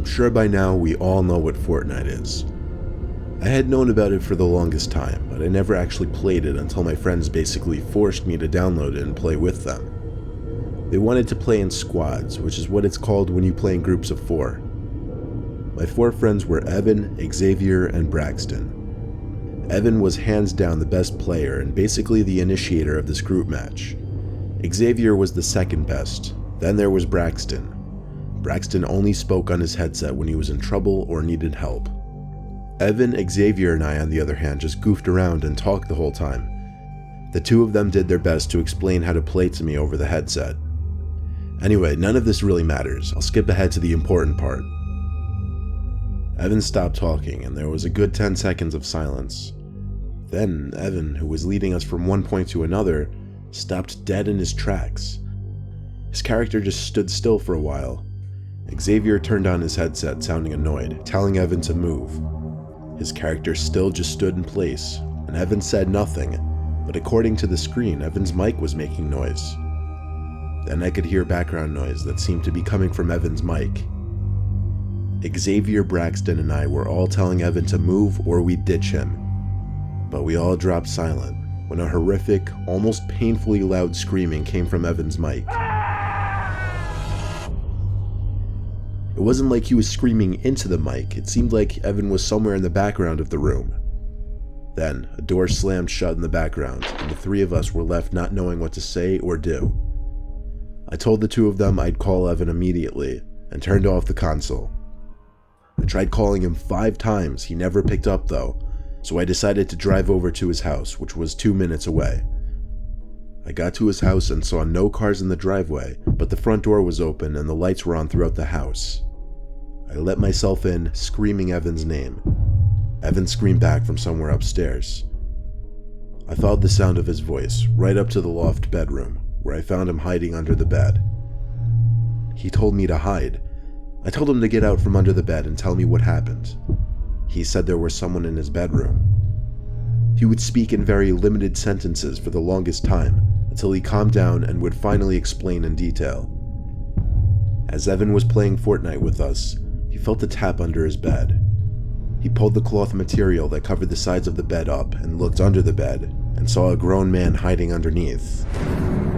sure by now we all know what Fortnite is. I had known about it for the longest time, but I never actually played it until my friends basically forced me to download it and play with them. They wanted to play in squads, which is what it's called when you play in groups of 4. My 4 friends were Evan, Xavier, and Braxton. Evan was hands down the best player and basically the initiator of this group match. Xavier was the second best, then there was Braxton. Braxton only spoke on his headset when he was in trouble or needed help. Evan, Xavier, and I, on the other hand, just goofed around and talked the whole time. The 2 of them did their best to explain how to play to me over the headset. Anyway, none of this really matters. I'll skip ahead to the important part. Evan stopped talking, and there was a good 10 seconds of silence. Then, Evan, who was leading us from one point to another, stopped dead in his tracks. His character just stood still for a while. Xavier turned on his headset, sounding annoyed, telling Evan to move. His character still just stood in place, and Evan said nothing, but according to the screen, Evan's mic was making noise. Then I could hear background noise that seemed to be coming from Evan's mic. Xavier, Braxton, and I were all telling Evan to move or we'd ditch him. But we all dropped silent when a horrific, almost painfully loud screaming came from Evan's mic. It wasn't like he was screaming into the mic, it seemed like Evan was somewhere in the background of the room. Then, a door slammed shut in the background, and the 3 of us were left not knowing what to say or do. I told the 2 of them I'd call Evan immediately, and turned off the console. I tried calling him 5 times, he never picked up though, so I decided to drive over to his house, which was 2 minutes away. I got to his house and saw no cars in the driveway, but the front door was open and the lights were on throughout the house. I let myself in, screaming Evan's name. Evan screamed back from somewhere upstairs. I followed the sound of his voice right up to the loft bedroom, where I found him hiding under the bed. He told me to hide. I told him to get out from under the bed and tell me what happened. He said there was someone in his bedroom. He would speak in very limited sentences for the longest time, until he calmed down and would finally explain in detail. As Evan was playing Fortnite with us, he felt a tap under his bed. He pulled the cloth material that covered the sides of the bed up and looked under the bed, and saw a grown man hiding underneath.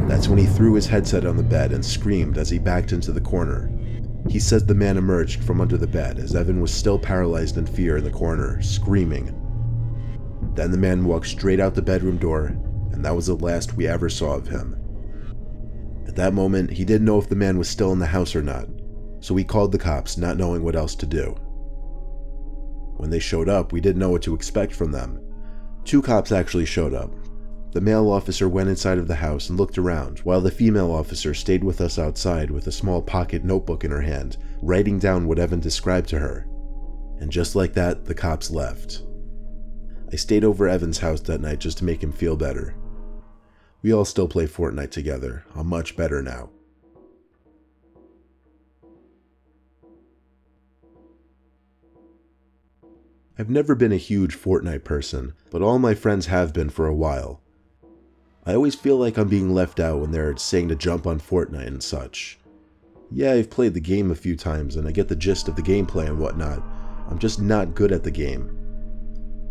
That's when he threw his headset on the bed and screamed as he backed into the corner. He says the man emerged from under the bed as Evan was still paralyzed in fear in the corner, screaming. Then the man walked straight out the bedroom door, and that was the last we ever saw of him. At that moment, he didn't know if the man was still in the house or not, so we called the cops, not knowing what else to do. When they showed up, we didn't know what to expect from them. 2 cops actually showed up. The male officer went inside of the house and looked around, while the female officer stayed with us outside with a small pocket notebook in her hand, writing down what Evan described to her. And just like that, the cops left. I stayed over Evan's house that night just to make him feel better. We all still play Fortnite together. I'm much better now. I've never been a huge Fortnite person, but all my friends have been for a while. I always feel like I'm being left out when they're saying to jump on Fortnite and such. Yeah, I've played the game a few times and I get the gist of the gameplay and whatnot. I'm just not good at the game.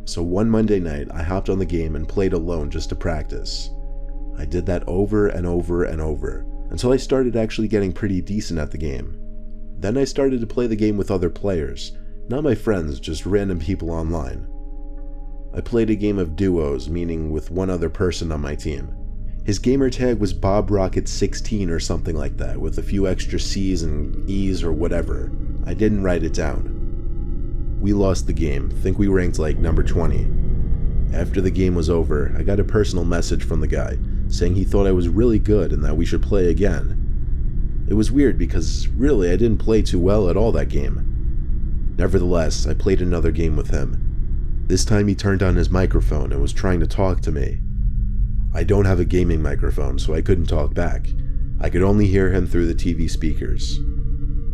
So one Monday night, I hopped on the game and played alone just to practice. I did that over and over and over, until I started actually getting pretty decent at the game. Then I started to play the game with other players, not my friends, just random people online. I played a game of duos, meaning with one other person on my team. His gamer tag was BobRocket16 or something like that, with a few extra C's and E's or whatever. I didn't write it down. We lost the game, think we ranked like number 20. After the game was over, I got a personal message from the guy, saying he thought I was really good and that we should play again. It was weird because really I didn't play too well at all that game. Nevertheless, I played another game with him. This time he turned on his microphone and was trying to talk to me. I don't have a gaming microphone, so I couldn't talk back. I could only hear him through the TV speakers.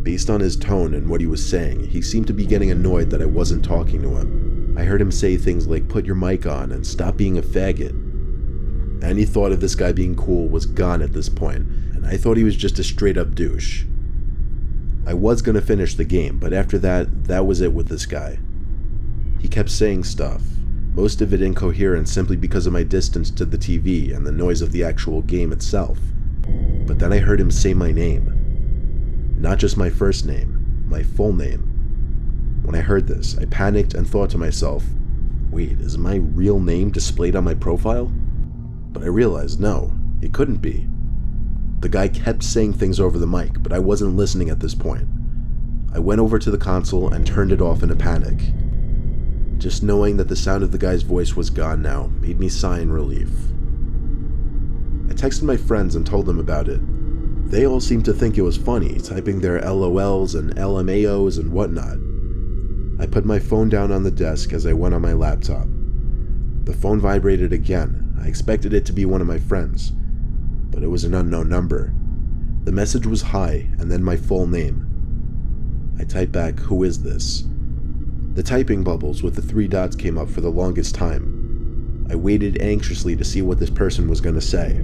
Based on his tone and what he was saying, he seemed to be getting annoyed that I wasn't talking to him. I heard him say things like "put your mic on" and "stop being a faggot." Any thought of this guy being cool was gone at this point, and I thought he was just a straight up douche. I was gonna finish the game, but after that was it with this guy. He kept saying stuff, most of it incoherent simply because of my distance to the TV and the noise of the actual game itself. But then I heard him say my name. Not just my first name, my full name. When I heard this, I panicked and thought to myself, wait, is my real name displayed on my profile? But I realized, no, it couldn't be. The guy kept saying things over the mic, but I wasn't listening at this point. I went over to the console and turned it off in a panic. Just knowing that the sound of the guy's voice was gone now made me sigh in relief. I texted my friends and told them about it. They all seemed to think it was funny, typing their LOLs and LMAOs and whatnot. I put my phone down on the desk as I went on my laptop. The phone vibrated again. I expected it to be one of my friends, but it was an unknown number. The message was hi, and then my full name. I typed back, "Who is this?" The typing bubbles with the 3 dots came up for the longest time. I waited anxiously to see what this person was going to say.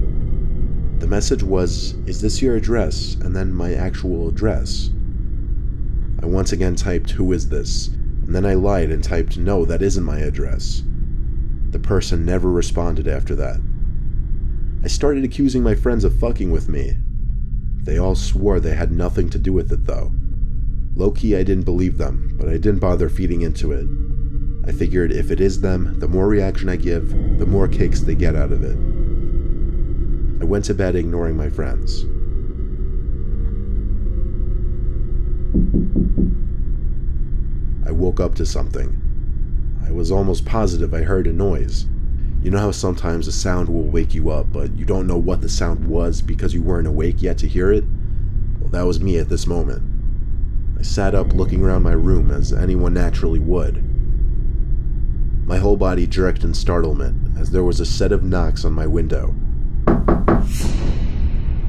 The message was, "Is this your address?" and then my actual address. I once again typed, "Who is this?" and then I lied and typed, "No, that isn't my address." The person never responded after that. I started accusing my friends of fucking with me. They all swore they had nothing to do with it though. Low-key, I didn't believe them, but I didn't bother feeding into it. I figured if it is them, the more reaction I give, the more kicks they get out of it. I went to bed ignoring my friends. I woke up to something. I was almost positive I heard a noise. You know how sometimes a sound will wake you up, but you don't know what the sound was because you weren't awake yet to hear it? Well, that was me at this moment. I sat up looking around my room as anyone naturally would. My whole body jerked in startlement as there was a set of knocks on my window.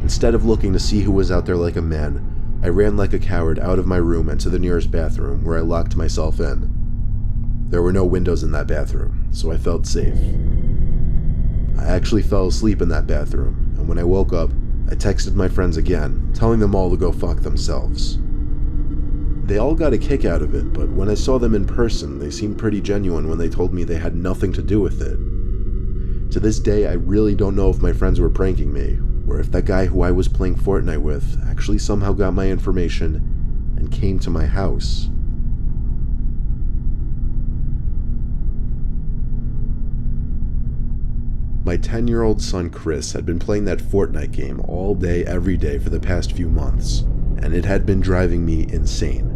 Instead of looking to see who was out there like a man, I ran like a coward out of my room and to the nearest bathroom where I locked myself in. There were no windows in that bathroom, so I felt safe. I actually fell asleep in that bathroom, and when I woke up, I texted my friends again, telling them all to go fuck themselves. They all got a kick out of it, but when I saw them in person, they seemed pretty genuine when they told me they had nothing to do with it. To this day, I really don't know if my friends were pranking me, or if that guy who I was playing Fortnite with actually somehow got my information and came to my house. My 10-year-old son Chris had been playing that Fortnite game all day, every day for the past few months, and it had been driving me insane.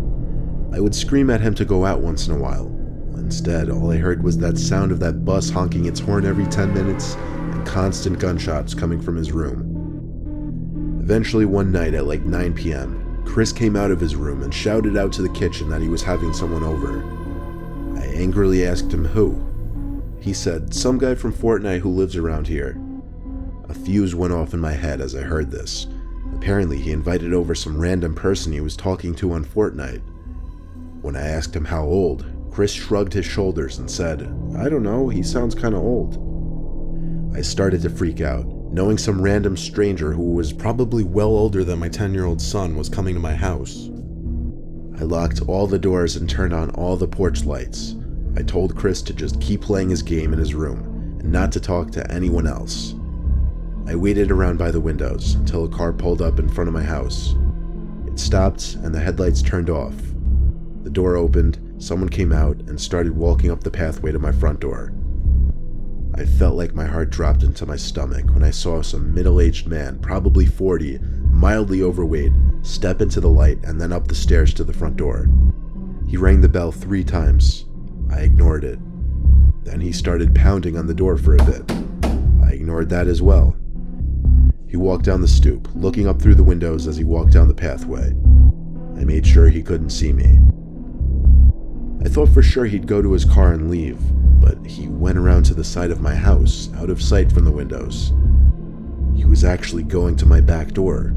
I would scream at him to go out once in a while. Instead, all I heard was that sound of that bus honking its horn every 10 minutes and constant gunshots coming from his room. Eventually one night at like 9 p.m., Chris came out of his room and shouted out to the kitchen that he was having someone over. I angrily asked him who. He said, "Some guy from Fortnite who lives around here." A fuse went off in my head as I heard this. Apparently he invited over some random person he was talking to on Fortnite. When I asked him how old, Chris shrugged his shoulders and said, "I don't know, he sounds kinda old." I started to freak out, knowing some random stranger who was probably well older than my 10-year-old son was coming to my house. I locked all the doors and turned on all the porch lights. I told Chris to just keep playing his game in his room and not to talk to anyone else. I waited around by the windows until a car pulled up in front of my house. It stopped and the headlights turned off. The door opened, someone came out and started walking up the pathway to my front door. I felt like my heart dropped into my stomach when I saw some middle-aged man, probably 40, mildly overweight, step into the light and then up the stairs to the front door. He rang the bell 3 times. I ignored it. Then he started pounding on the door for a bit. I ignored that as well. He walked down the stoop, looking up through the windows as he walked down the pathway. I made sure he couldn't see me. I thought for sure he'd go to his car and leave, but he went around to the side of my house, out of sight from the windows. He was actually going to my back door.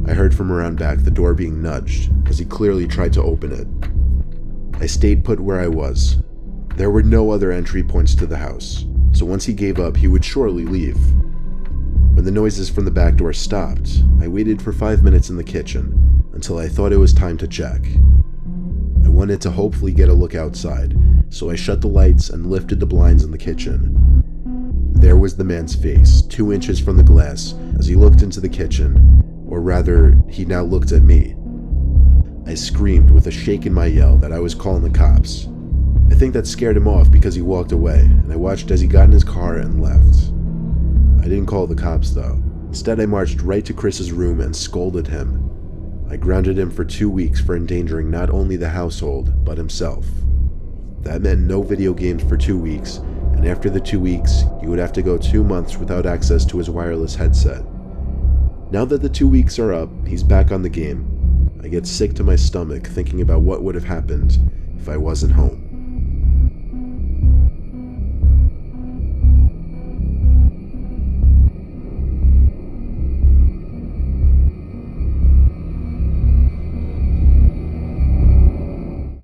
I heard from around back the door being nudged, as he clearly tried to open it. I stayed put where I was. There were no other entry points to the house, so once he gave up, he would surely leave. When the noises from the back door stopped, I waited for 5 minutes in the kitchen, until I thought it was time to check. I wanted to hopefully get a look outside, so I shut the lights and lifted the blinds in the kitchen. There was the man's face, 2 inches from the glass, as he looked into the kitchen, or rather, he now looked at me. I screamed with a shake in my yell that I was calling the cops. I think that scared him off because he walked away, and I watched as he got in his car and left. I didn't call the cops though. Instead, I marched right to Chris's room and scolded him. I grounded him for 2 weeks for endangering not only the household, but himself. That meant no video games for 2 weeks, and after the 2 weeks, he would have to go 2 months without access to his wireless headset. Now that the 2 weeks are up, he's back on the game. I get sick to my stomach thinking about what would have happened if I wasn't home.